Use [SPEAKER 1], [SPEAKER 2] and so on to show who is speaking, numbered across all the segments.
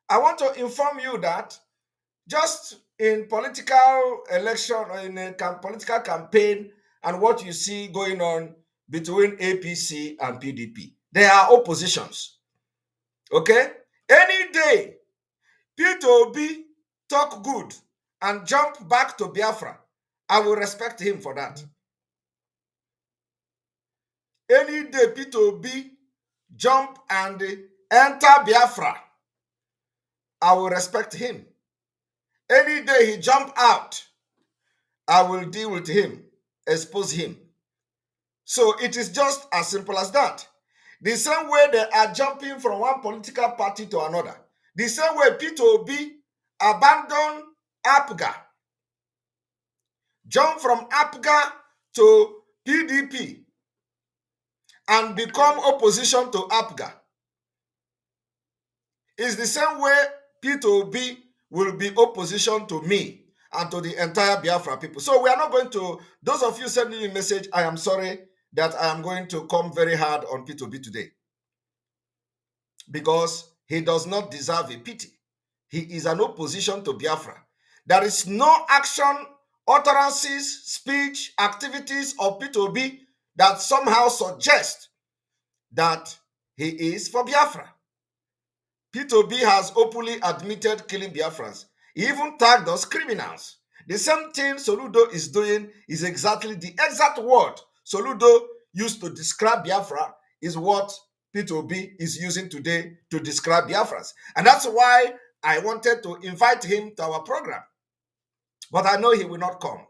[SPEAKER 1] I want to inform you that just in political election or in a political campaign and what you see going on between APC and PDP, there are oppositions. Okay? Any day Peter Obi talk good and jump back to Biafra, I will respect him for that. Any day Peter Obi jump and enter Biafra, I will respect him. Any day he jump out, I will deal with him, expose him. So it is just as simple as that. The same way they are jumping from one political party to another. The same way Peter Obi abandoned APGA, jump from APGA to PDP and become opposition to APGA. It's the same way Peter Obi will be opposition to me and to the entire Biafra people. So we are not going to, those of you sending me a message, I am sorry that I am going to come very hard on Peter Obi today, because he does not deserve a pity. He is an opposition to Biafra. There is no action, utterances, speech, activities of Peter Obi that somehow suggest that he is for Biafra. Peter Obi has openly admitted killing Biafrans. He even tagged us criminals. The same thing Soludo is doing is exactly the exact word Soludo used to describe Biafra is what Peter Obi is using today to describe Biafrans. And that's why I wanted to invite him to our program. But I know he will not come.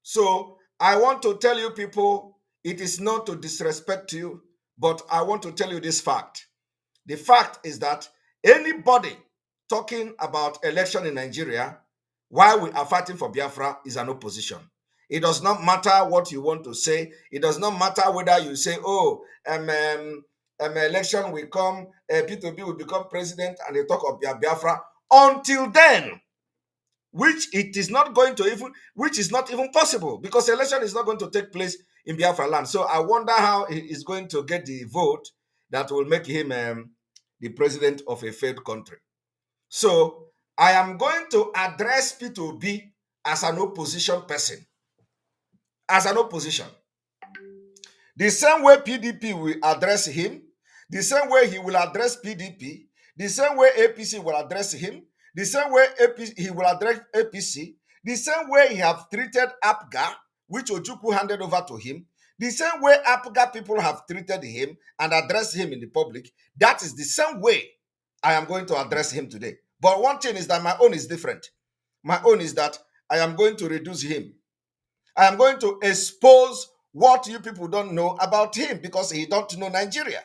[SPEAKER 1] So I want to tell you people, it is not to disrespect you, but I want to tell you this fact. The fact is that anybody talking about election in Nigeria while we are fighting for Biafra is an opposition. It does not matter what you want to say. It does not matter whether you say, oh, election will come, Peter Obi will become president, and they talk of Biafra. Until then, which is not even possible, because election is not going to take place in Biafra land. So I wonder how he is going to get the vote that will make him the president of a failed country. So I am going to address Peter Obi as an opposition person. As an opposition. The same way PDP will address him, the same way he will address PDP, the same way APC will address him, the same way he will address APC, the same way he have treated APGA, which Ojukwu handed over to him, the same way APGA people have treated him and addressed him in the public. That is the same way I am going to address him today. But one thing is that my own is different. My own is that I am going to reduce him. I am going to expose what you people don't know about him, because he don't know Nigeria.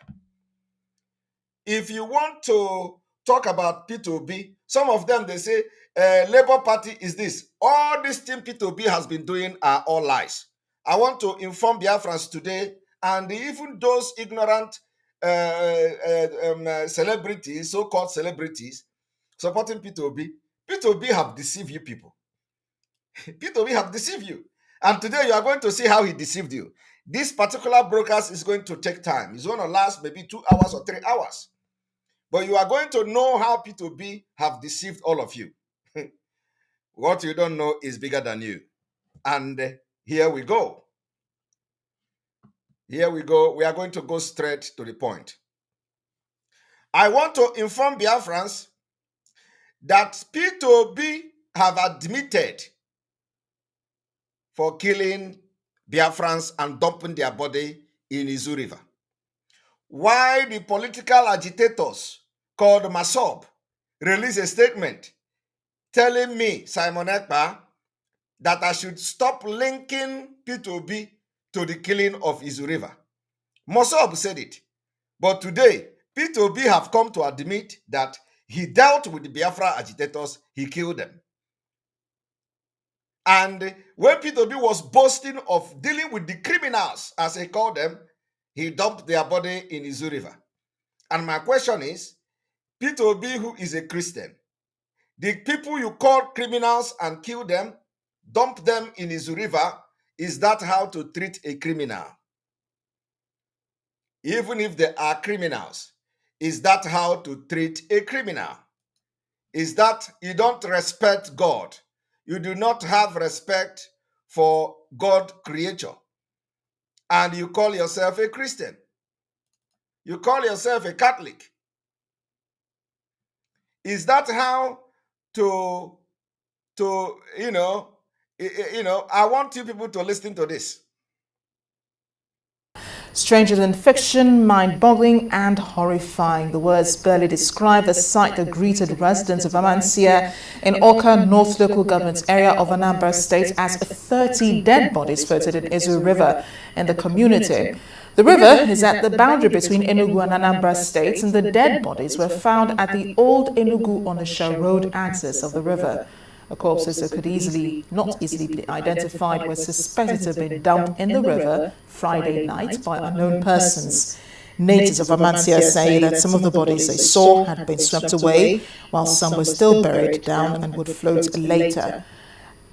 [SPEAKER 1] If you want to talk about Peter Obi, some of them, they say, Labour Party is this. All these things Peter Obi has been doing are all lies. I want to inform Biafrans today, and even those ignorant celebrities, so-called celebrities, supporting Peter Obi have deceived you people. Peter Obi have deceived you. And today you are going to see how he deceived you. This particular broadcast is going to take time. It's going to last maybe 2 hours or 3 hours. But you are going to know how Peter Obi have deceived all of you. What you don't know is bigger than you. And here we go. Here we go. We are going to go straight to the point. I want to inform Biafrans that Peter Obi have admitted for killing Biafrans and dumping their body in Izu River. Why the political agitators called Masob released a statement telling me, Simon Ekpa, that I should stop linking Peter Obi to the killing of Izu River. Masob said it. But today, Peter Obi have come to admit that he dealt with the Biafra agitators, he killed them. And when Peter Obi was boasting of dealing with the criminals, as he called them, he dumped their body in Izu River. And my question is, Peter Obi, who is a Christian, the people you call criminals and kill them, dump them in Izu River, is that how to treat a criminal? Even if they are criminals, Is that how to treat a criminal? Is that you don't respect God? You do not have respect for God creature. And you call yourself a Christian. You call yourself a Catholic. Is that how to I want you people to listen to this.
[SPEAKER 2] Stranger than fiction, mind-boggling and horrifying. The words barely describe the sight that greeted residents of Amancia in Oka North Local Government area of Anambra State as 30 dead bodies floated in Izu River in the community. The river is at the boundary between Enugu and Anambra States, and the dead bodies were found at the old Enugu-Onisha road axis of the river. The corpses that could not easily be identified were suspected to have been dumped in the river Friday night by unknown persons. Natives of Amancia say that some of the bodies they saw had been swept away, while some were still buried down and would float later.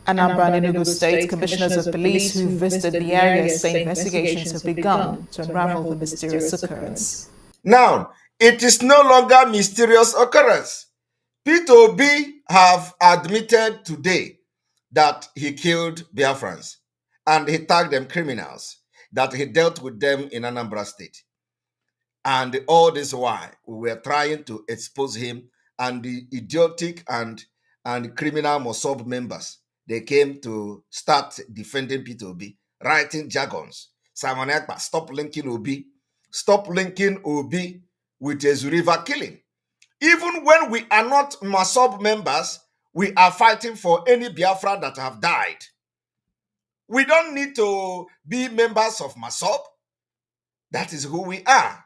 [SPEAKER 2] Anambra and Enugu State Commissioners of Police who visited the area say investigations have begun to unravel the mysterious occurrence.
[SPEAKER 1] Now, it is no longer mysterious occurrence. Peter Obi have admitted today that he killed Biafrans and he tagged them criminals, that he dealt with them in Anambra State. And all this while, we were trying to expose him and the idiotic and criminal Mossad members. They came to start defending Peter Obi, writing jargons. Simon Ekpa, stop linking Obi. Stop linking Obi with a Zuriva killing. Even when we are not Mossad members, we are fighting for any Biafra that have died. We don't need to be members of Mossad. That is who we are.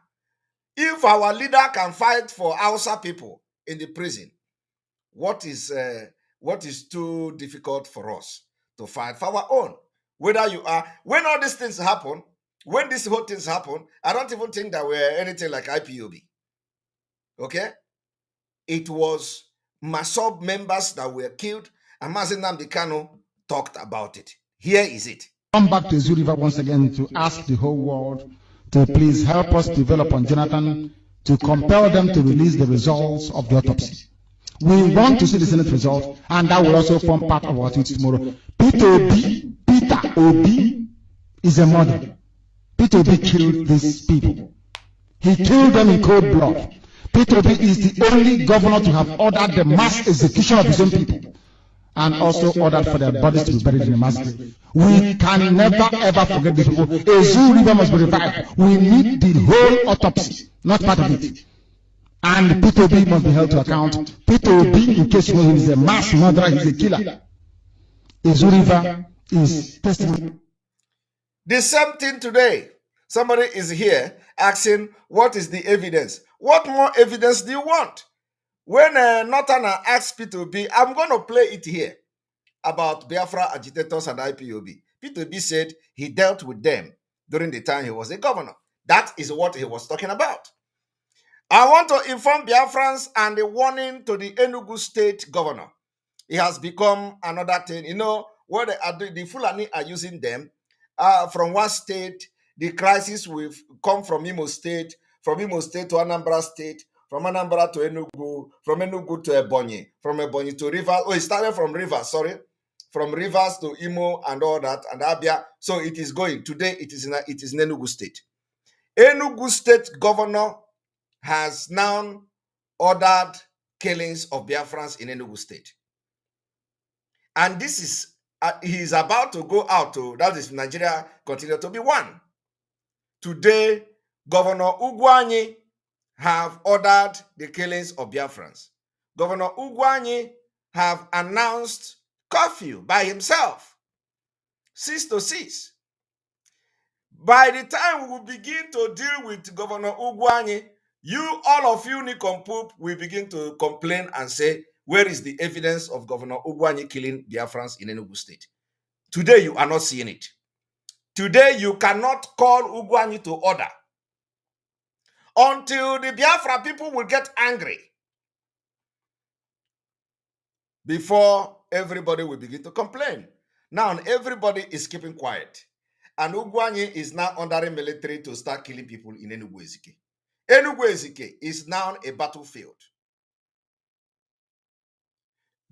[SPEAKER 1] If our leader can fight for Hausa people in the prison, what is too difficult for us to fight for our own? Whether you are, when all these things happen, when these whole things happen, I don't even think that we're anything like IPOB. Okay? It was Mossad members that were killed, and Mazi Nnamdi Kanu talked about it. Here is it.
[SPEAKER 3] Come back to Izu River once again to ask the whole world to please help us develop on Jonathan to compel them to release the results of the autopsy. We want to see the Senate result, and that will also form part of our tweet tomorrow. Peter Obi is a murderer. Peter Obi killed these people. He killed them in cold blood. Peter Obi is the only governor to have ordered the mass execution of his own people, and also ordered for their bodies to be buried in a mass grave. We can never ever forget these people. Izu River must be revived. We need the whole autopsy, not part of it. And Peter Obi must be held to account. Peter Obi, in case you know him, is a mass murderer, he's a killer. Izu River is testimony.
[SPEAKER 1] The same thing today. Somebody is here asking, what is the evidence? What more evidence do you want? When Northern asked Peter Obi, I'm going to play it here, about Biafra agitators and IPOB. Peter Obi said he dealt with them during the time he was a governor. That is what he was talking about. I want to inform Biafrans and a warning to the Enugu State governor. It has become another thing. You know, what they are doing, the Fulani are using them from one state. The crisis will come from Imo State to Anambra State, from Anambra to Enugu, from Enugu to Ebonyi, from Ebonyi to Rivers. Oh, it started from Rivers, sorry. From Rivers to Imo and all that, and Abia. So it is going. Today, it is in Enugu State. Enugu State governor has now ordered killings of Biafrans in Enugu State. And this is, he is about to go out to, that is Nigeria continue to be one. Today, Governor Ugwanyi have ordered the killings of Biafrans. Governor Ugwanyi have announced curfew by himself, 6 to 6. By the time we will begin to deal with Governor Ugwanyi, all of you, Nikompoop, will begin to complain and say, where is the evidence of Governor Ugwanyi killing Biafrans in Enugu State? Today, you are not seeing it. Today, you cannot call Ugwanyi to order until the Biafra people will get angry before everybody will begin to complain. Now, everybody is keeping quiet. And Ugwanyi is now ordering military to start killing people in Enugu Ezike. Enugu Ezike is now a battlefield.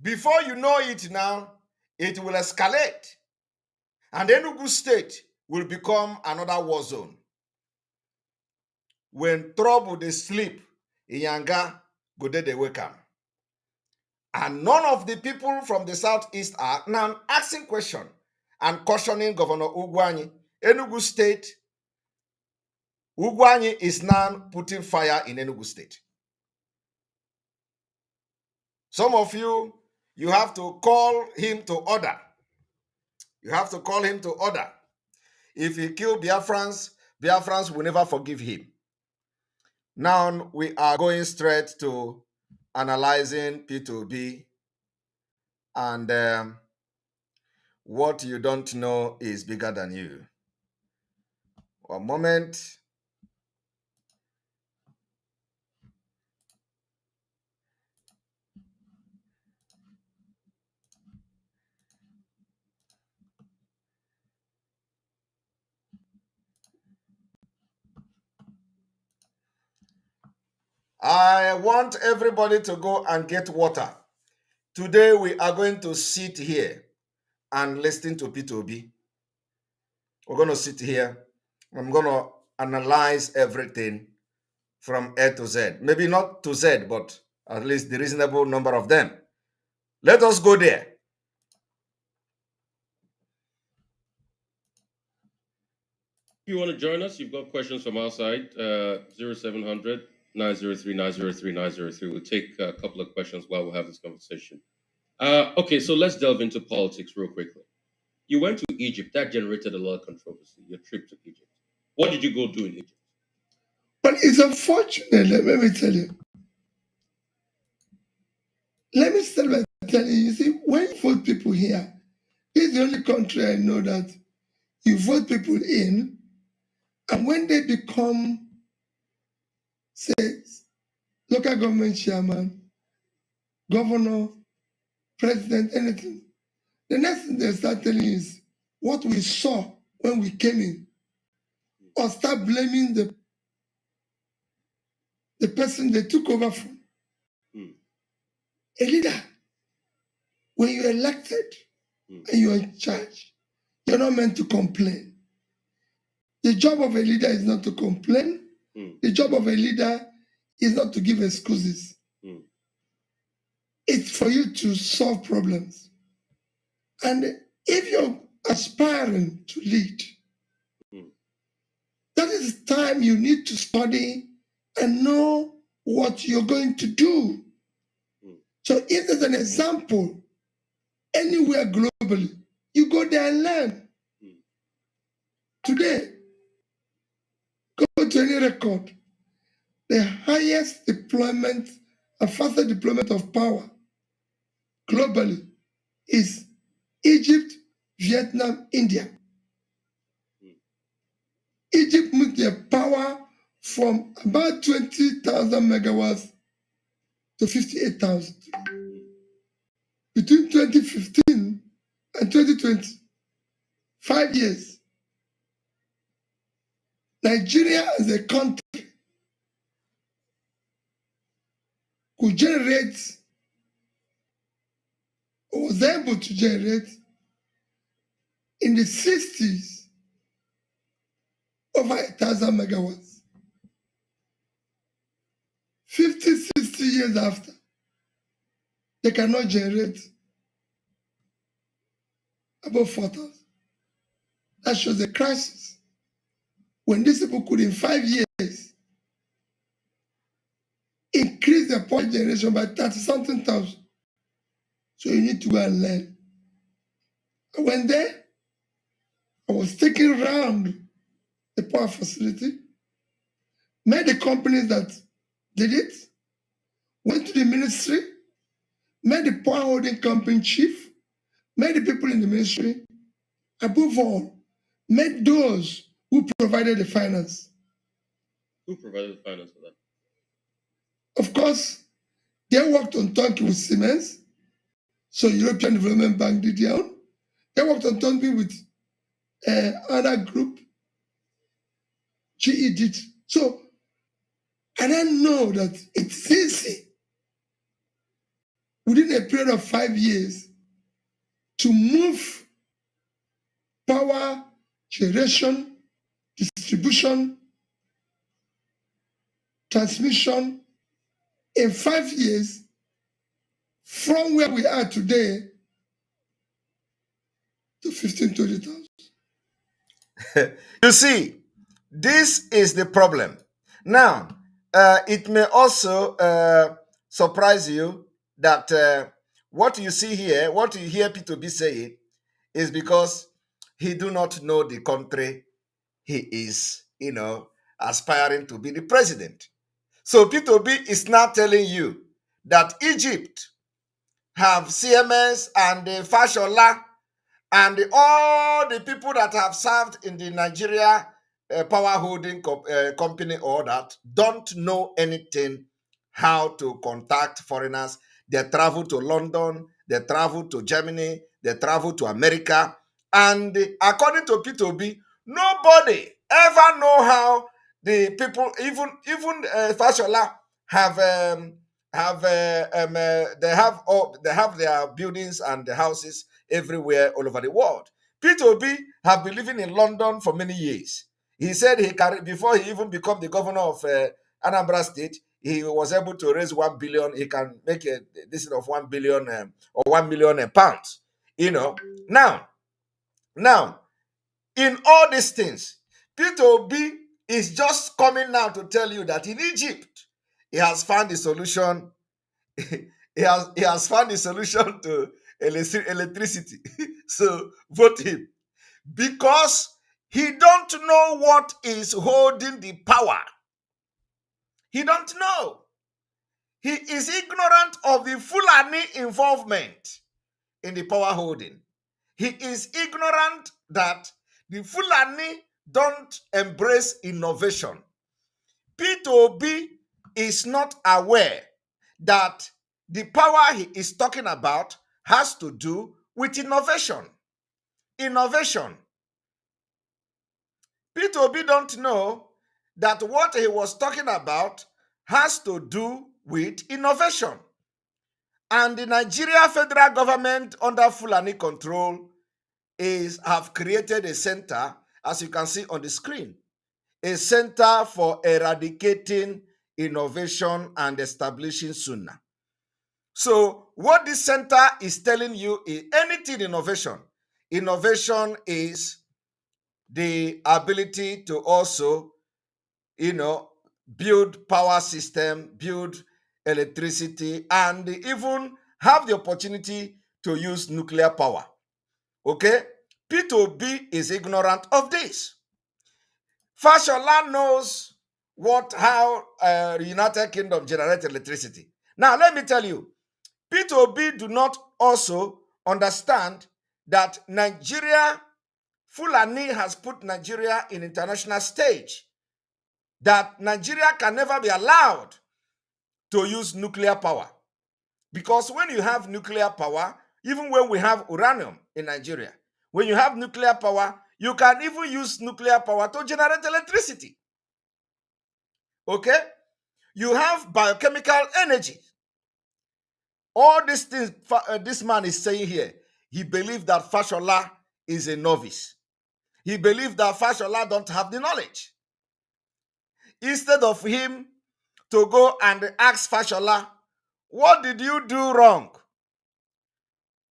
[SPEAKER 1] Before you know it now, it will escalate. And Enugu State will become another war zone. When trouble they sleep, Iyanga go there they wake up. And none of the people from the southeast are now asking questions and cautioning Governor Ugwanyi. Enugu State, Ugwanyi is now putting fire in Enugu State. Some of you, you have to call him to order. You have to call him to order. If he killed Biafrans, Biafrans will never forgive him. Now we are going straight to analyzing P2B, and what you don't know is bigger than you. One moment. I want everybody to go and get water. Today we are going to sit here and listen to P2B. We're going to sit here. I'm going to analyze everything from A to Z. Maybe not to Z, but at least the reasonable number of them. Let us go there.
[SPEAKER 4] If you want to join us, you've got questions from our side, 0700 903 903 903. We'll take a couple of questions while we have this conversation. Okay, so let's delve into politics real quickly. You went to Egypt. That generated a lot of controversy, your trip to Egypt. What did you go do in Egypt?
[SPEAKER 5] But it's unfortunate, let me tell you. Let me start by telling you, you see, when you vote people here, this is the only country I know that you vote people in, and when they become, say, local government chairman, governor, president, anything, the next thing they start telling you is what we saw when we came in, or start blaming the person they took over from. A leader, when you're elected and you're in charge, you're not meant to complain. The job of a leader is not to complain. The job of a leader is not to give excuses. It's for you to solve problems. And if you're aspiring to lead, that is the time you need to study and know what you're going to do. So if there's an example anywhere globally, you go there and learn. Today, go to any record, the highest deployment and faster deployment of power globally is Egypt, Vietnam, India. Egypt moved their power from about 20,000 megawatts to 58,000. Between 2015 and 2020, 5 years, Nigeria as a country could generate, or was able to generate, in the 60s, over 1,000 megawatts. 50, 60 years after, they cannot generate above 4,000. That shows a crisis. When these people could, in 5 years, increase their power generation by 30-something thousand. So you need to go and learn. I went there. I was taken around the power facility, met the companies that did it, went to the ministry, met the power holding company chief, met the people in the ministry, above all, met those who provided the finance.
[SPEAKER 4] Who provided the finance for that?
[SPEAKER 5] Of course, they worked on turnkey with Siemens, so European Development Bank did their own. They worked on turnkey with other group, GE did. So And I know that it's easy within a period of 5 years to move power generation, distribution, transmission in 5 years from where we are today to 15,000 to 20,000.
[SPEAKER 1] You see, this is the problem. Now, it may also surprise you that what you see here, what you hear P2B saying, is because he do not know the country he is, aspiring to be the president. So P2B is now telling you that Egypt have CMS and Fashola and all the people that have served in the Nigeria power holding company or that don't know anything how to contact foreigners. They travel to London, they travel to Germany, they travel to America, and according to P2B, nobody ever know how the people, even Fashola, they have their buildings and the houses everywhere all over the world. P2B have been living in London for many years. He said he can, before he even become the governor of Anambra State, he was able to raise 1 billion. He can make a this of 1 billion or 1 million pounds. Now, in all these things, P2B is just coming now to tell you that in Egypt, he has found the solution. He has found the solution to electricity. So vote him because he don't know what is holding the power. He don't know. He is ignorant of the Fulani involvement in the power holding. He is ignorant that the Fulani don't embrace innovation. P2B is not aware that the power he is talking about has to do with innovation. Innovation. P2B don't know that what he was talking about has to do with innovation. And the Nigeria federal government under Fulani control have created a center, as you can see on the screen, a center for eradicating innovation and establishing Sunnah. So what this center is telling you is anything innovation. Innovation is the ability to also, build power system, build electricity, and even have the opportunity to use nuclear power. Okay? P2B is ignorant of this. Fashola knows how United Kingdom generates electricity. Now, let me tell you, P2B do not also understand that Fulani has put Nigeria in international stage, that Nigeria can never be allowed to use nuclear power. Because when you have nuclear power, even when we have uranium in Nigeria, when you have nuclear power, you can even use nuclear power to generate electricity. Okay? You have biochemical energy. All these things this man is saying here, he believes that Fashola is a novice. He believes that Fashola don't have the knowledge. Instead of him to go and ask Fashola, what did you do wrong?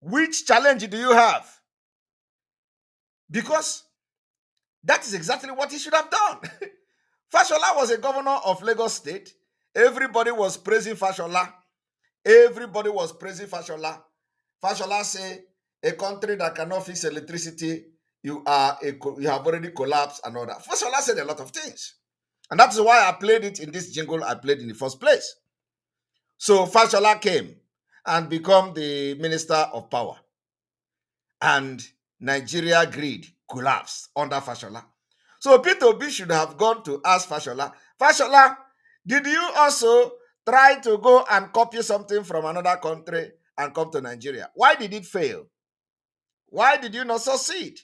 [SPEAKER 1] Which challenge do you have? Because that is exactly what he should have done. Fashola was a governor of Lagos State. Everybody was praising Fashola. Everybody was praising Fashola. Fashola say, a country that cannot fix electricity, you have already collapsed and all that. Fashola said a lot of things. And that's why I played it in this jingle I played in the first place. So Fashola came and became the Minister of Power. And Nigeria grid collapsed under Fashola. So P2B should have gone to ask Fashola, Fashola, did you also try to go and copy something from another country and come to Nigeria? Why did it fail? Why did you not succeed?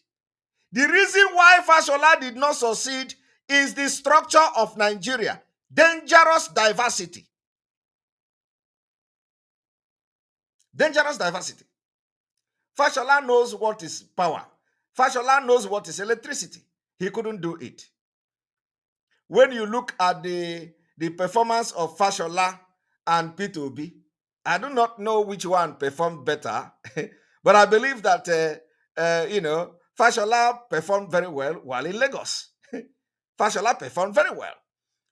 [SPEAKER 1] The reason why Fashola did not succeed is the structure of Nigeria. Dangerous diversity. Dangerous diversity. Fashola knows what is power. Fashola knows what is electricity. He couldn't do it. When you look at the performance of Fashola and P2B, I do not know which one performed better, but I believe that Fashola performed very well while in Lagos. Fashola performed very well.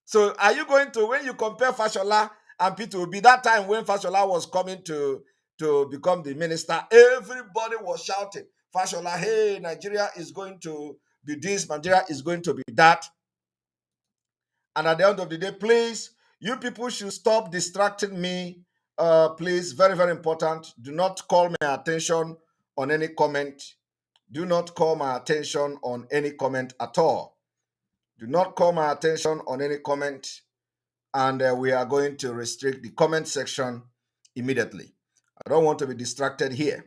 [SPEAKER 1] So, are you going to, when you compare Fashola and P2B, that time when Fashola was coming to become the minister, everybody was shouting, Fashola, hey, Nigeria is going to be this, Nigeria is going to be that. And at the end of the day, please, you people should stop distracting me. Please, very, very important. Do not call my attention on any comment. Do not call my attention on any comment at all. Do not call my attention on any comment. And we are going to restrict the comment section immediately. I don't want to be distracted here.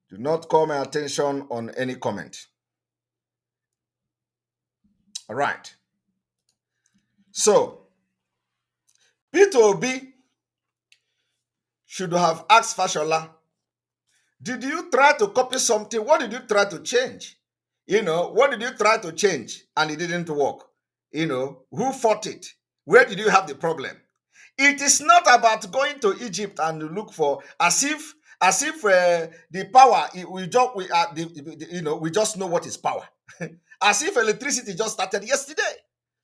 [SPEAKER 1] Do not call my attention on any comment. All right. So, P2B should have asked Fashola, did you try to copy something? What did you try to change? What did you try to change and it didn't work? Who fought it? Where did you have the problem? It is not about going to Egypt and look for as if the power we just know what is power. As if electricity just started yesterday.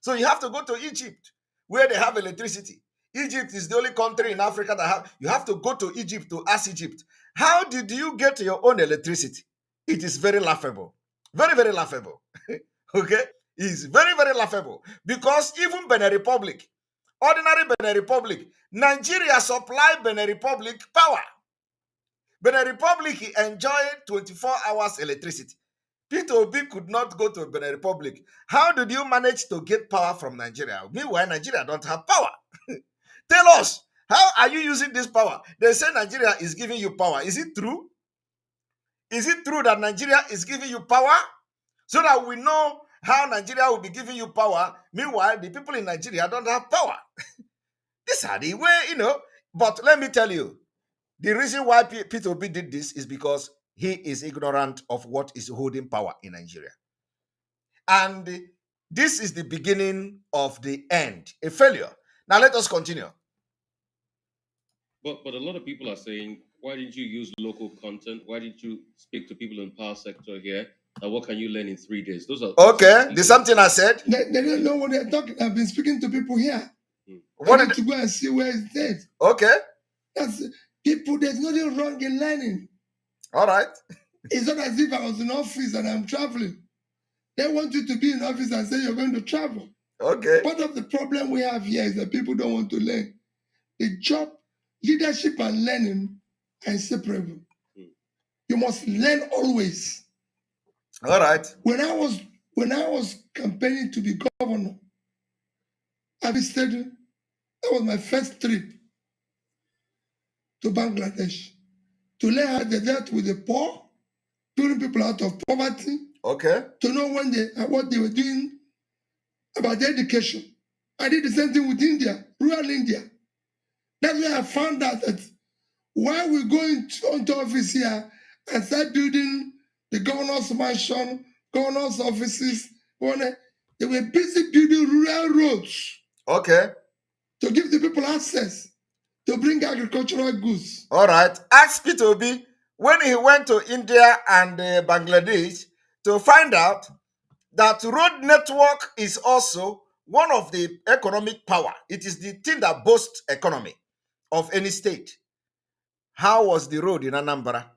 [SPEAKER 1] So you have to go to Egypt where they have electricity. Egypt is the only country in Africa that you have to go to Egypt to ask Egypt, how did you get your own electricity? It is very laughable. Very, very laughable. Okay? It's very, very laughable. Because even Benin Republic, ordinary Benin Republic, Nigeria supply Benin Republic power. Benin Republic enjoyed 24 hours electricity. P2B could not go to Benin Republic. How did you manage to get power from Nigeria? Meanwhile, Nigeria don't have power. Tell us, how are you using this power? They say Nigeria is giving you power. Is it true? Is it true that Nigeria is giving you power? So that we know how Nigeria will be giving you power. Meanwhile, the people in Nigeria don't have power. These are the way, But let me tell you, the reason why P2B did this is because he is ignorant of what is holding power in Nigeria. And this is the beginning of the end, a failure. Now let us continue.
[SPEAKER 4] But a lot of people are saying, why didn't you use local content? Why didn't you speak to people in power sector here? And what can you learn in 3 days? Those are
[SPEAKER 1] okay. The something I said.
[SPEAKER 5] They don't know what they're talking. I've been speaking to people here.
[SPEAKER 1] What
[SPEAKER 5] I need to go and see where it's dead.
[SPEAKER 1] Okay.
[SPEAKER 5] That's people. There's nothing wrong in learning.
[SPEAKER 1] All right.
[SPEAKER 5] It's not as if I was in office and I'm traveling. They want you to be in office and say you're going to travel.
[SPEAKER 1] Okay.
[SPEAKER 5] Part of the problem we have here is that people don't want to learn. The job, leadership and learning are inseparable. You must learn always.
[SPEAKER 1] All right.
[SPEAKER 5] When I was campaigning to be governor, I visited. That was my first trip to Bangladesh to learn how they dealt with the poor, pulling people out of poverty.
[SPEAKER 1] Okay.
[SPEAKER 5] To know what they were doing about their education. I did the same thing with India, rural India. That's where I found out that while we go into office here and start building the governor's mansion, governor's offices, they were busy building rural roads.
[SPEAKER 1] Okay.
[SPEAKER 5] To give the people access to bring agricultural goods.
[SPEAKER 1] All right. Ask P2B when he went to India and Bangladesh to find out that road network is also one of the economic power. It is the thing that boasts economy of any state. How was the road in Anambra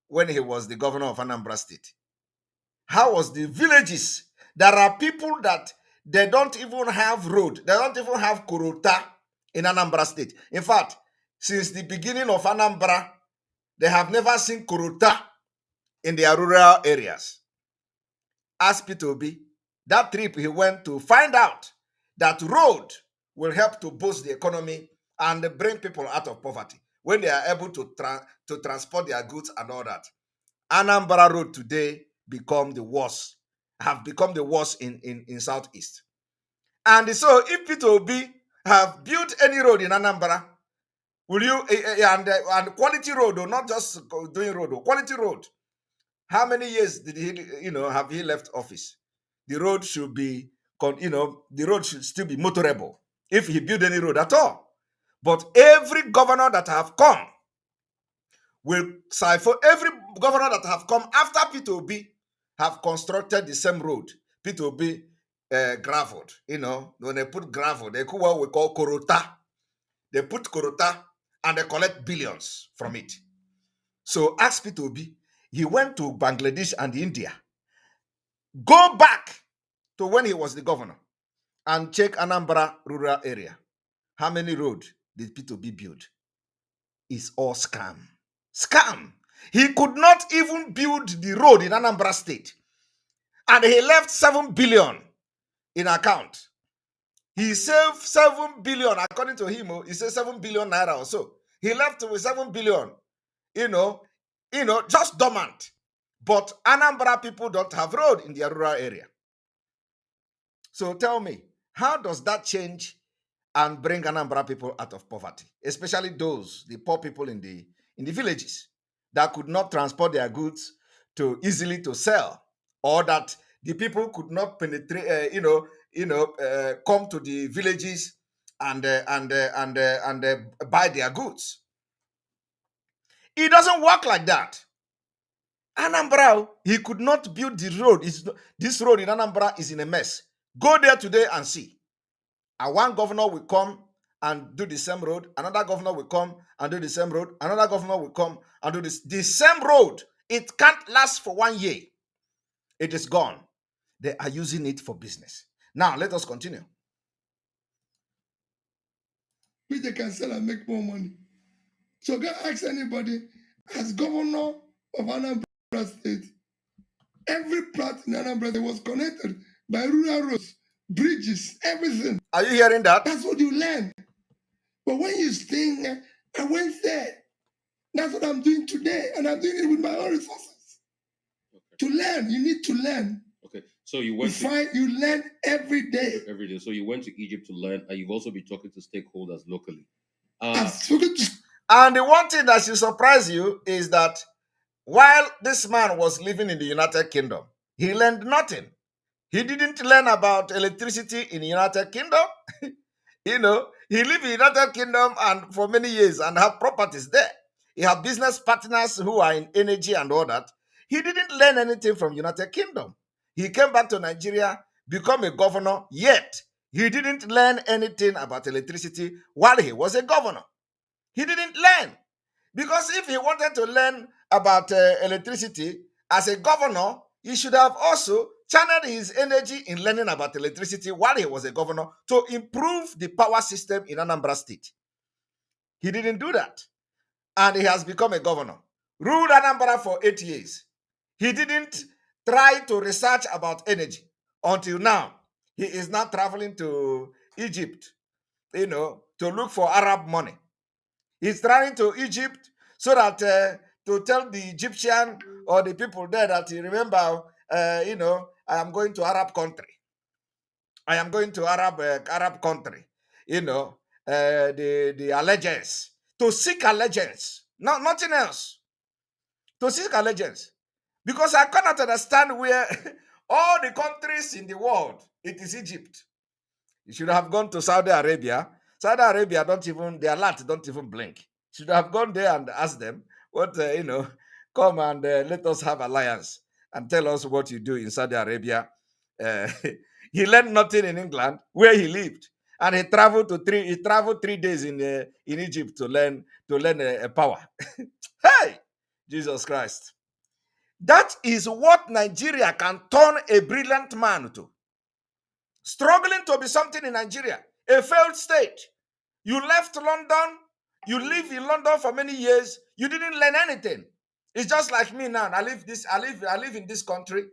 [SPEAKER 1] when he was the governor of Anambra State? How was the villages? There are people that they don't even have road. They don't even have Kurota in Anambra State. In fact, since the beginning of Anambra, they have never seen Kurota in their rural areas. Ask P2B, that trip he went to find out that road will help to boost the economy and bring people out of poverty when they are able to transport their goods and all that. Anambra Road today have become the worst in Southeast. And so if Peter Obi have built any road in Anambra, will you, and quality road, or not just doing road, or quality road, how many years did he, have he left office? The road should be, the road should still be motorable if he build any road at all. But every governor that have come will for every governor that have come after Peter Obi have constructed the same road. Peter Obi graveled, when they put gravel, they put what we call korota. They put korota and they collect billions from it. So ask Peter Obi, he went to Bangladesh and India. Go back to when he was the governor and check Anambra rural area. How many roads did Peter Obi build? It's all scam. Scam. He could not even build the road in Anambra State. And he left 7 billion in account. He saved 7 billion, according to him, he said 7 billion naira or so. He left with 7 billion, just dormant. But Anambra people don't have road in their rural area. So tell me, how does that change and bring Anambra people out of poverty, especially those, the poor people in the villages that could not transport their goods easily to sell, or that the people could not penetrate, come to the villages and buy their goods. It doesn't work like that. Anambra, he could not build the road. This road in Anambra is in a mess. Go there today and see. And one governor will come and do the same road. Another governor will come and do the same road. Another governor will come and do this. The same road. It can't last for 1 year. It is gone. They are using it for business. Now, let us continue.
[SPEAKER 5] Which they can sell and make more money. So go ask anybody, as governor of Anambra State, every part in Anambra State was connected by rural roads, bridges, everything.
[SPEAKER 1] Are you hearing that?
[SPEAKER 5] That's what you learn. But when you stay there, I went there. That's what I'm doing today, and I'm doing it with my own resources. Okay. To learn, you need to learn.
[SPEAKER 4] Okay, so you went
[SPEAKER 5] you learn every day.
[SPEAKER 4] Every day. So you went to Egypt to learn, and you've also been talking to stakeholders locally.
[SPEAKER 5] I've spoken to.
[SPEAKER 1] And the one thing that should surprise you is that while this man was living in the United Kingdom, he learned nothing. He didn't learn about electricity in the United Kingdom. He lived in the United Kingdom and for many years and have properties there. He had business partners who are in energy and all that. He didn't learn anything from United Kingdom. He came back to Nigeria, become a governor, yet he didn't learn anything about electricity while he was a governor. He didn't learn. Because if he wanted to learn about electricity as a governor, he should have also channeled his energy in learning about electricity while he was a governor to improve the power system in Anambra State. He didn't do that. And he has become a governor. Ruled Anambra for 8 years. He didn't try to research about energy until now. He is now traveling to Egypt, to look for Arab money. He's traveling to Egypt so that to tell the Egyptian or the people there that you remember, I am going to Arab country. I am going to Arab country. The allegiance, to seek allegiance, nothing else. To seek allegiance, because I cannot understand where all the countries in the world, it is Egypt. You should have gone to Saudi Arabia. Saudi Arabia their light don't even blink. Should have gone there and asked them what, come and let us have alliance and tell us what you do in Saudi Arabia. He learned nothing in England where he lived, and he traveled 3 days in Egypt to learn power. Hey, Jesus Christ! That is what Nigeria can turn a brilliant man to. Struggling to be something in Nigeria, a failed state. You left London, you live in London for many years, you didn't learn anything. It's just like me now. I live in this country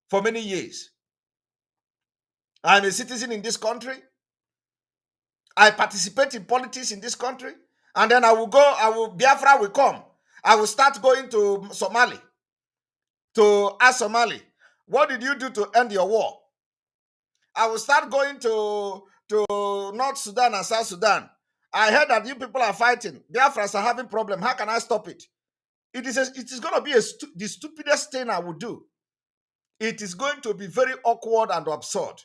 [SPEAKER 1] for many years. I'm a citizen in this country. I participate in politics in this country. And then Biafra will come. I will start going to Somali to ask Somali, what did you do to end your war? I will start going to North Sudan and South Sudan. I heard that you people are fighting. Biafrans are having problem. How can I stop it? It is going to be the stupidest thing I would do. It is going to be very awkward and absurd.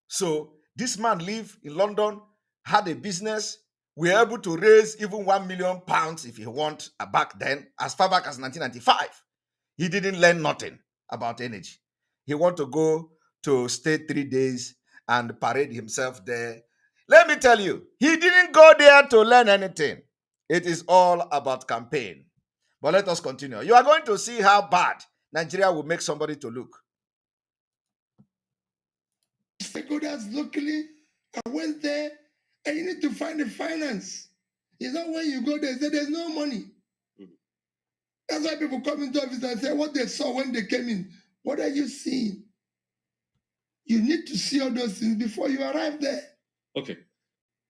[SPEAKER 1] So this man lived in London, had a business. We were able to raise even £1 million if he want back then, as far back as 1995. He didn't learn nothing about energy. He want to go to stay 3 days and parade himself there. Let me tell you, he didn't go there to learn anything. It is all about campaign. But let us continue. You are going to see how bad Nigeria will make somebody to look.
[SPEAKER 5] Stakeholders locally, I went there, and you need to find the finance. It's not when you go there, say there's no money. That's why people come into office and say what they saw when they came in. What are you seeing? You need to see all those things before you arrive there.
[SPEAKER 4] Okay.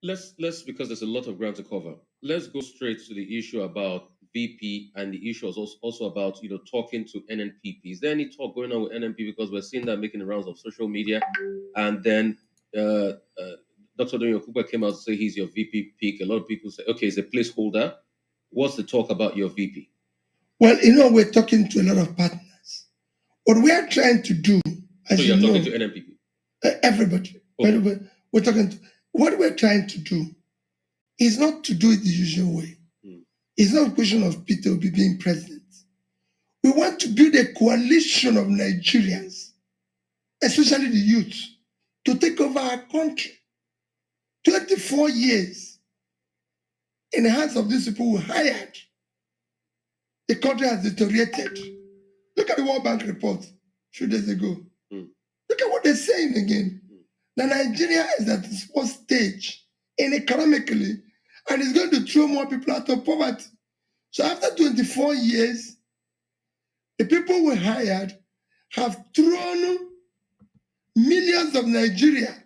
[SPEAKER 4] Let's because there's a lot of ground to cover. Let's go straight to the issue about VP, and the issue is also about talking to NNPP. Is there any talk going on with NNPP? Because we're seeing that making the rounds of social media, and then Dr. Donyo Kuba came out to say he's your VP pick. A lot of people say, okay, he's a placeholder. What's the talk about your VP?
[SPEAKER 5] Well, we're talking to a lot of partners. What we are trying to do, as
[SPEAKER 4] so you're talking to NNPP?
[SPEAKER 5] Everybody. Okay. We're talking to. What we're trying to do is not to do it the usual way. It's not a question of Peter Obi being president. We want to build a coalition of Nigerians, especially the youth, to take over our country. 24 years in the hands of these people who hired. The country has deteriorated. Look at the World Bank report a few days ago. Look at what they're saying again. That Nigeria is at the small stage economically, and it's going to throw more people out of poverty. So after 24 years, the people we hired have thrown millions of Nigeria.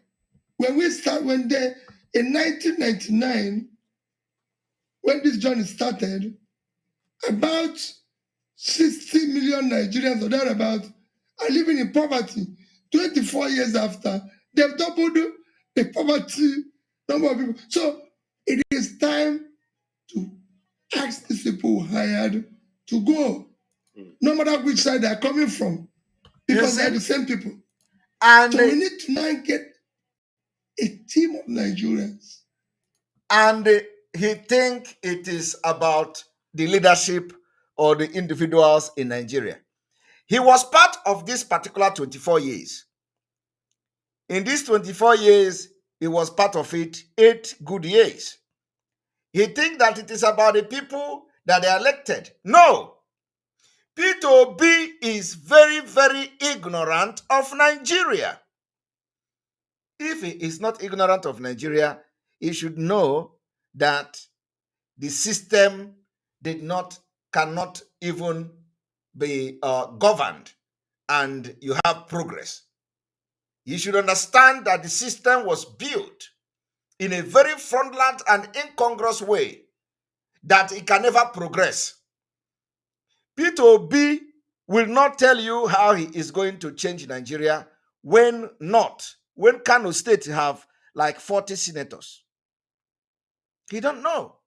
[SPEAKER 5] In 1999, when this journey started, about 60 million Nigerians or thereabout are living in poverty. 24 years after, they've doubled the poverty number of people. So it is time to ask these people hired to go, no matter which side they're coming from, because they're the same people. And so we need to now get a team of Nigerians.
[SPEAKER 1] And he think it is about the leadership or the individuals in Nigeria. He was part of this particular 24 years. In these 24 years, he was part of it 8 good years. He think that it is about the people that they elected. No. Peter Obi is very, very ignorant of Nigeria. If he is not ignorant of Nigeria, he should know that the system cannot even be governed, and you have progress. You should understand that the system was built in a very fraudulent and incongruous way that it can never progress. Peter Obi will not tell you how he is going to change Nigeria when Kano State have like 40 senators. He don't know.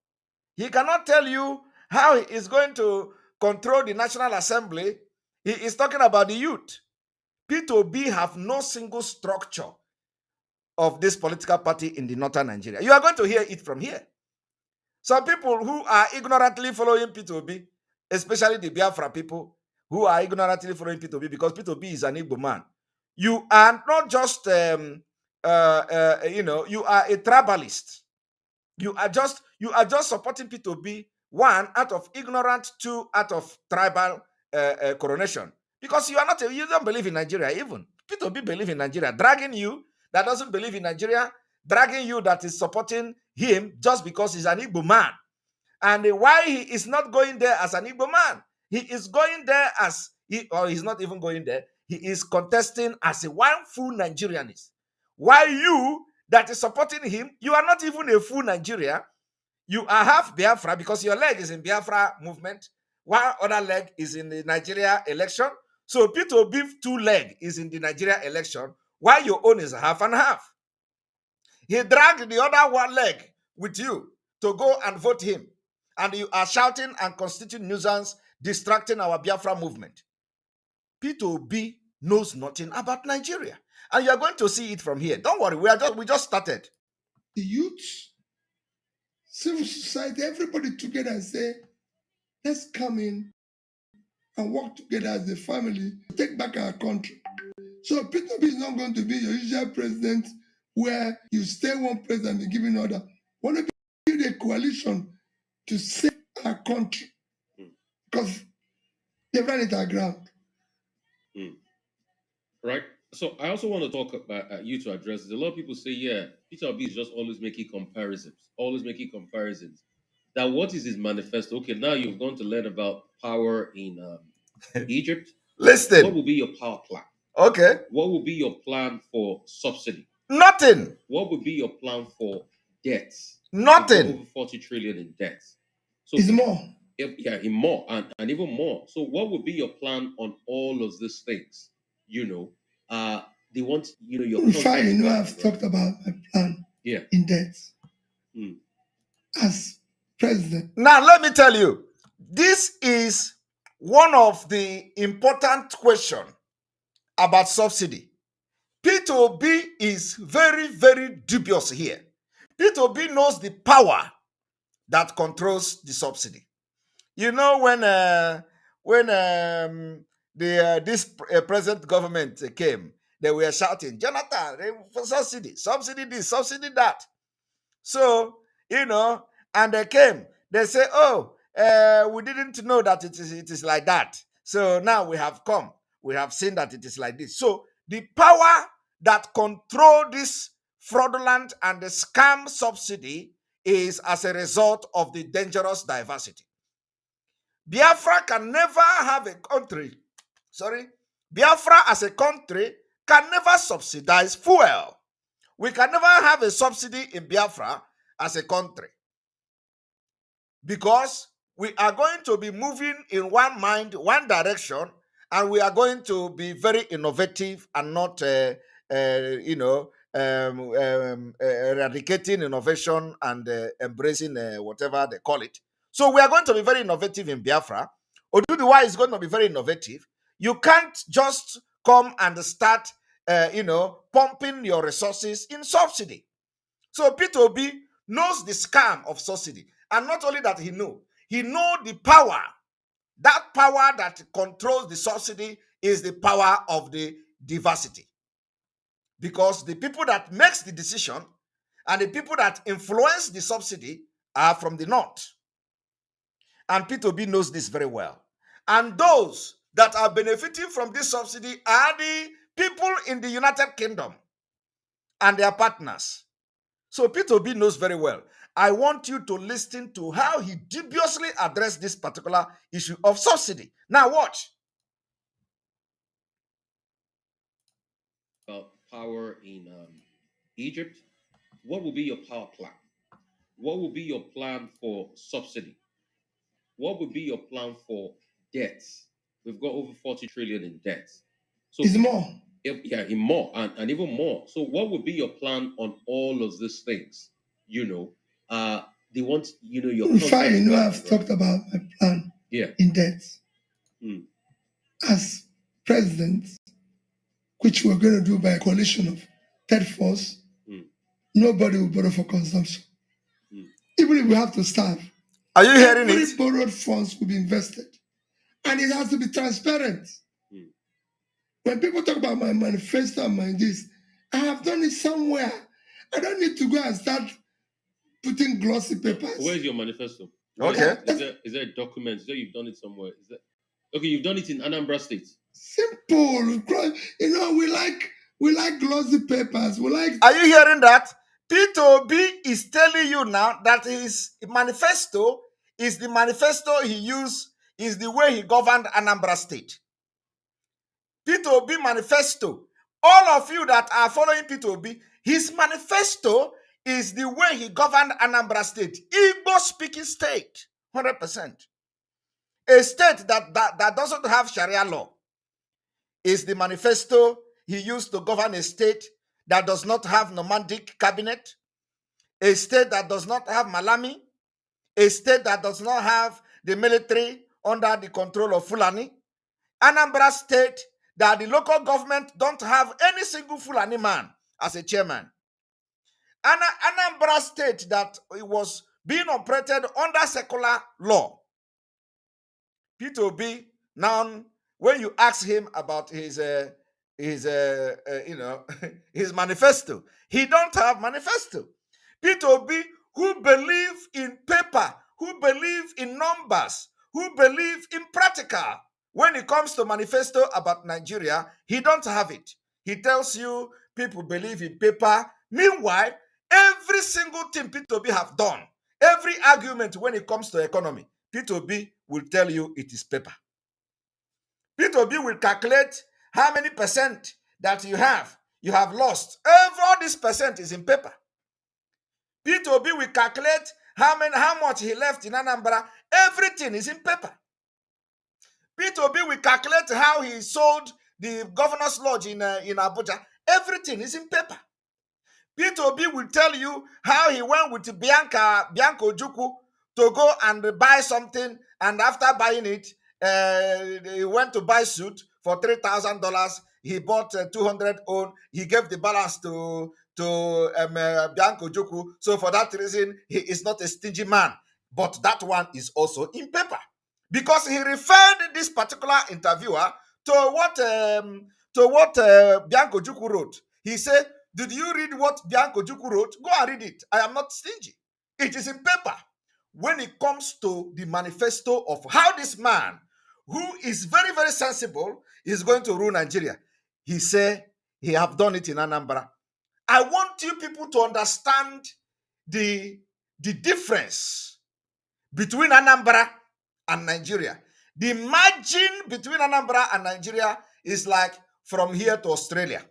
[SPEAKER 1] He cannot tell you how he is going to control the National Assembly. He is talking about the youth. Peter Obi have no single structure of this political party in the northern Nigeria. You are going to hear it from here. Some people who are ignorantly following Peter Obi, especially the Biafra people who are ignorantly following Peter Obi because Peter Obi is an Igbo man. You are not just, you are a tribalist. You are just supporting Peter Obi, 1, out of ignorance, 2, out of tribal coronation. Because you don't believe in Nigeria even. Peter Obi believe in Nigeria, dragging you that doesn't believe in Nigeria, dragging you that is supporting him just because he's an Igbo man. And why he is not going there as an Igbo man? He is going there he's not even going there. He is contesting as a one full Nigerianist. Why you that is supporting him, you are not even a full Nigeria. You are half Biafra because your leg is in Biafra movement. One other leg is in the Nigeria election. So Peter Obi's 2 leg is in the Nigeria election. while your own is half and half. He dragged the other one leg with you to go and vote him. And you are shouting and constituting nuisance, distracting our Biafra movement. P2B knows nothing about Nigeria. And you are going to see it from here. Don't worry, we just started.
[SPEAKER 5] The youth, civil society, everybody together and say, let's come in and work together as a family to take back our country. So P2B is not going to be your usual president where you stay one president and giving order. We want to build a coalition to save our country because they've run it aground.
[SPEAKER 4] Right. So I also want to talk about you to address this. A lot of people say, yeah, Peter Obi is just always making comparisons. That what is his manifesto? Okay, now you've gone to learn about power in Egypt.
[SPEAKER 1] Listen.
[SPEAKER 4] What will be your power plan?
[SPEAKER 1] Okay.
[SPEAKER 4] What will be your plan for subsidy?
[SPEAKER 1] Nothing.
[SPEAKER 4] What would be your plan for debts?
[SPEAKER 1] Nothing.
[SPEAKER 4] Over 40 trillion in debts.
[SPEAKER 5] So it's more.
[SPEAKER 4] In more and even more. So what would be your plan on all of these things? They want, your
[SPEAKER 5] fine. I've talked about my plan in debts as president.
[SPEAKER 1] Now, let me tell you, this is one of the important questions about subsidy. P2B is very, very dubious here. P2B knows the power that controls the subsidy. You know, when this present government came, they were shouting, Jonathan, subsidy, subsidy this, subsidy that. So, and they came, they say, oh, we didn't know that it is like that. So now we have come, we have seen that it is like this. So the power that control this fraudulent and the scam subsidy is as a result of the dangerous diversity. Biafra can never have a country, Biafra as a country can never subsidize fuel. We can never have a subsidy in Biafra as a country because we are going to be moving in one mind, one direction, and we are going to be very innovative and not, eradicating innovation and embracing whatever they call it. So we are going to be very innovative in Biafra. Oduduwa is going to be very innovative. You can't just come and start, pumping your resources in subsidy. So P2B knows the scam of subsidy. And not only that he knows the power. That power that controls the subsidy is the power of the diversity. Because the people that makes the decision and the people that influence the subsidy are from the north. And P2B knows this very well. And those that are benefiting from this subsidy are the people in the United Kingdom and their partners. So P2B knows very well. I want you to listen to how he dubiously addressed this particular issue of subsidy. Now watch.
[SPEAKER 4] Power in Egypt. What will be your power plan? What will be your plan for subsidy? What would be your plan for debts? We've got over 40 trillion in debts. So
[SPEAKER 5] it's more.
[SPEAKER 4] In more and even more. So what would be your plan on all of these things? They want, your
[SPEAKER 5] fine. I've talked about my plan in debts as president, which we're going to do by a coalition of third force. Nobody will borrow for consumption. Even if we have to starve.
[SPEAKER 1] Are you hearing it?
[SPEAKER 5] Every borrowed funds will be invested. And it has to be transparent. When people talk about my manifesto and my this, I have done it somewhere. I don't need to go and start putting glossy papers.
[SPEAKER 4] Where's your manifesto?
[SPEAKER 1] Okay.
[SPEAKER 4] Is there a document? Is there you've done it somewhere? Okay, you've done it in Anambra State.
[SPEAKER 5] Simple. We like glossy papers.
[SPEAKER 1] Are you hearing that? P2B is telling you now that his manifesto is the manifesto he used, is the way he governed Anambra State. P2B manifesto. All of you that are following P2B, his manifesto is the way he governed Anambra State. Igbo-speaking state, 100%. A state that doesn't have Sharia law is the manifesto he used to govern a state that does not have nomadic cabinet, a state that does not have Malami, a state that does not have the military under the control of Fulani, Anambra state that the local government don't have any single Fulani man as a chairman, Anambra state that it was being operated under secular law. Peter Obi, now when you ask him about his his manifesto, he don't have manifesto. Peter Obi, who believe in paper, who believe in numbers, who believe in practical, when it comes to manifesto about Nigeria, he don't have it. He tells you people believe in paper. Meanwhile, every single thing Peter Obi have done, every argument when it comes to economy, Peter Obi will tell you it is paper. Peter Obi will calculate how many percent that you have lost. All this percent is in paper. Peter Obi will calculate how much he left in Anambra. Everything is in paper. Peter Obi will calculate how he sold the governor's lodge in Abuja. Everything is in paper. Peter Obi will tell you how he went with Bianca Ojukwu to go and buy something, and after buying it, he went to buy suit for $3,000. He bought 200 own. He gave the balance to Bianca Ojukwu. So for that reason, he is not a stingy man. But that one is also in paper, because he referred this particular interviewer to what Bianca Ojukwu wrote. He said, "Did you read what Bianca Ojukwu wrote? Go and read it. I am not stingy. It is in paper." When it comes to the manifesto of how this man, who is very, very sensible, is going to rule Nigeria, he said he have done it in Anambra. I want you people to understand the difference between Anambra and Nigeria. The margin between Anambra and Nigeria is like from here to Australia.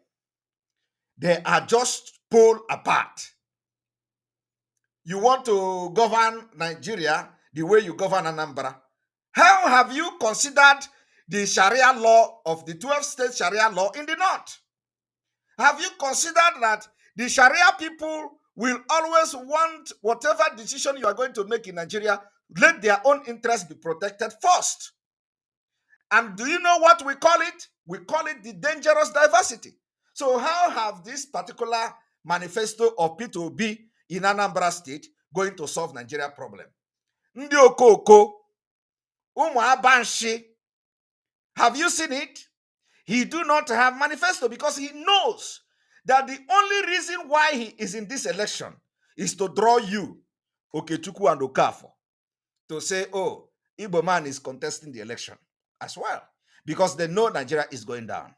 [SPEAKER 1] They are just pole apart. You want to govern Nigeria the way you govern Anambra. How have you considered the Sharia law of the 12-state Sharia law in the north? Have you considered that the Sharia people will always want whatever decision you are going to make in Nigeria, let their own interests be protected first? And do you know what we call it? We call it the dangerous diversity. So how have this particular manifesto of Peter Obi in Anambra State going to solve Nigeria problem? Ndi Okoko, Umu Abanshi, have you seen it? He do not have manifesto because he knows that the only reason why he is in this election is to draw you, Okechukwu and Okafor, to say, oh, Igbo man is contesting the election as well, because they know Nigeria is going down.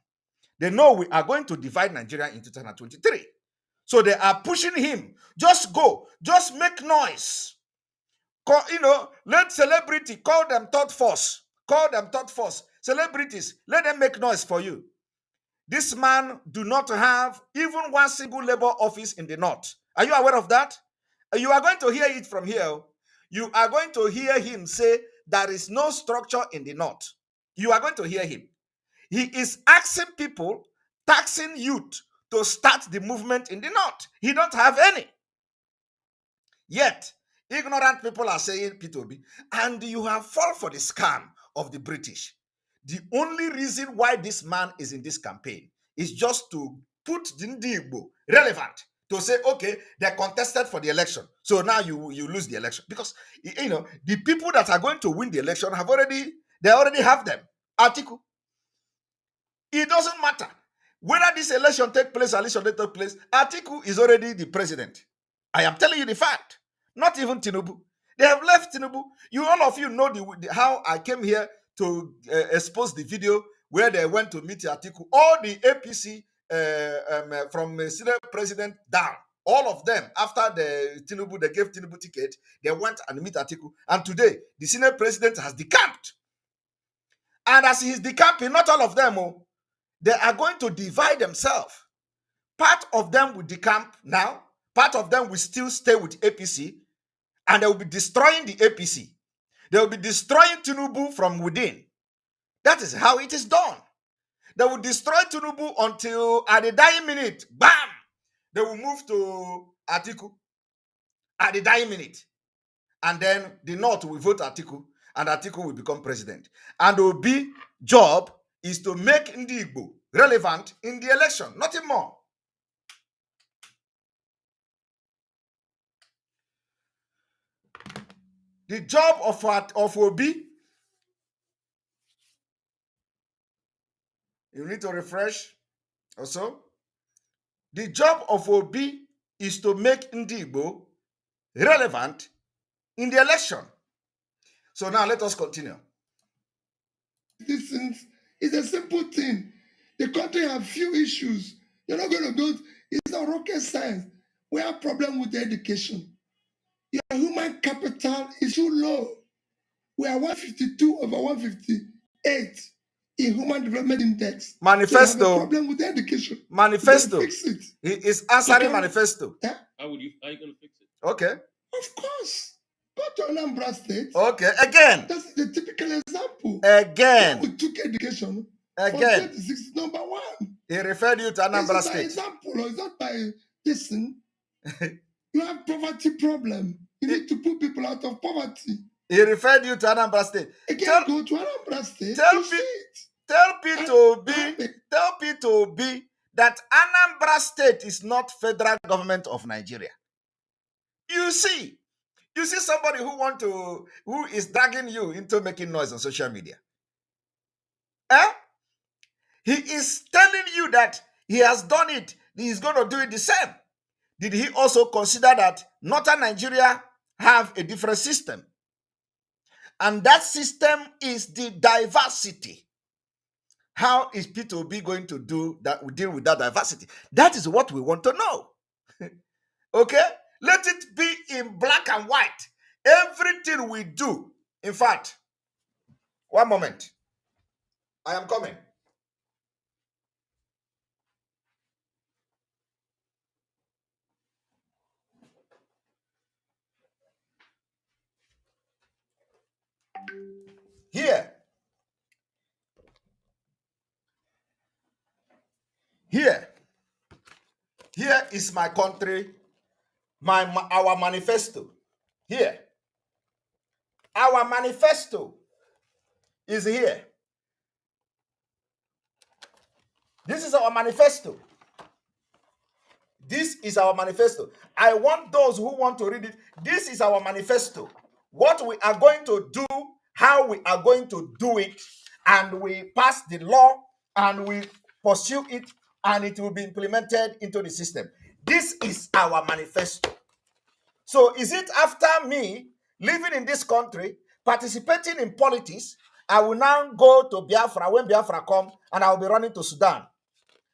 [SPEAKER 1] They know we are going to divide Nigeria in 2023. So they are pushing him. Just go. Just make noise. Let celebrity, call them third force. Call them third force. Celebrities, let them make noise for you. This man do not have even one single labor office in the north. Are you aware of that? You are going to hear it from here. You are going to hear him say there is no structure in the north. You are going to hear him. He is asking people, taxing youth to start the movement in the north. He don't have any. Yet, ignorant people are saying, Peter Obi, and you have fallen for the scam of the British. The only reason why this man is in this campaign is just to put the Igbo relevant, to say, okay, they contested for the election, so now you lose the election. Because, the people that are going to win the election they already have them. Article. It doesn't matter whether this election take place or election don't take place. Atiku is already the president. I am telling you the fact. Not even Tinubu. They have left Tinubu. All of you know how I came here to expose the video where they went to meet Atiku. All the APC from senior president down, all of them, after they gave Tinubu ticket, they went and meet Atiku. And today, the senior president has decamped. And as he's decamping, not all of them, they are going to divide themselves. Part of them will decamp now. Part of them will still stay with APC. And they will be destroying the APC. They will be destroying Tinubu from within. That is how it is done. They will destroy Tinubu until at the dying minute, bam, they will move to Atiku at the dying minute. And then the North will vote Atiku, and Atiku will become president. And Obi job is to make Ndi Igbo relevant in the election, nothing more. The job of Obi, you need to refresh also. The job of Obi is to make Ndi Igbo relevant in the election. So now let us continue.
[SPEAKER 5] This is a simple thing. The country have few issues. You're not going to go. It's not rocket science. We have problem with the education. Your human capital is too low. We are 152 over 158 in Human Development Index.
[SPEAKER 1] Manifesto.
[SPEAKER 5] So you have a problem with the education.
[SPEAKER 1] Manifesto.
[SPEAKER 5] Fix it.
[SPEAKER 1] He is answering manifesto.
[SPEAKER 5] Yeah?
[SPEAKER 4] How are you going to fix it?
[SPEAKER 1] Okay.
[SPEAKER 5] Of course. Go to Anambra State.
[SPEAKER 1] Okay. Again.
[SPEAKER 5] That's the typical example.
[SPEAKER 1] Again.
[SPEAKER 5] We took education.
[SPEAKER 1] Again.
[SPEAKER 5] 26 number one.
[SPEAKER 1] He referred you to Anambra
[SPEAKER 5] This is
[SPEAKER 1] State.
[SPEAKER 5] an example, or it's not by listen. You have poverty problem. You need to put people out of poverty.
[SPEAKER 1] He referred you to Anambra State.
[SPEAKER 5] Again, go to Anambra State.
[SPEAKER 1] Tell P2B that Anambra State is not federal government of Nigeria. You see somebody who is dragging you into making noise on social media. He is telling you that he has done it. He is going to do it the same. Did he also consider that Northern Nigeria have a different system? And that system is the diversity. How is P2B going to deal with that diversity? That is what we want to know. Okay? Let it be in black and white. Everything we do. In fact, one moment. I am coming. Here is my country, our manifesto. Here. Our manifesto is here. This is our manifesto. This is our manifesto. I want those who want to read it. This is our manifesto. What we are going to do, how we are going to do it, and we pass the law and we pursue it, and it will be implemented into the system. This is our manifesto. So is it after me living in this country, participating in politics, I will now go to Biafra when Biafra come, and I'll be running to Sudan.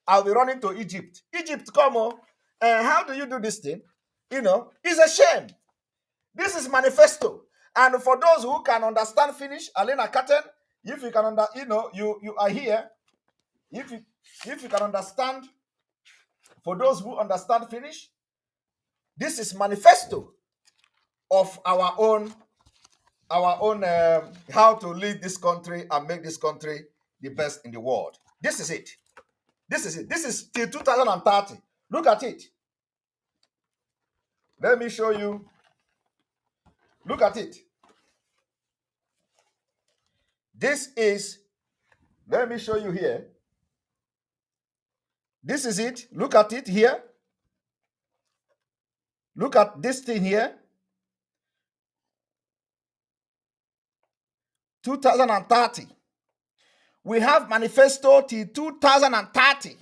[SPEAKER 1] I'll be running to Egypt. Egypt, come on. How do you do this thing? It's a shame. This is manifesto. And for those who can understand Finnish, Alena Katen, if you can you are here. If you can understand, for those who understand Finnish, this is manifesto of our own how to lead this country and make this country the best in the world. This is it. This is it. This is till 2030. Look at it. Let me show you. Look at it. This is, let me show you here. This is it. Look at it here. Look at this thing here. 2030. We have manifesto till 2030.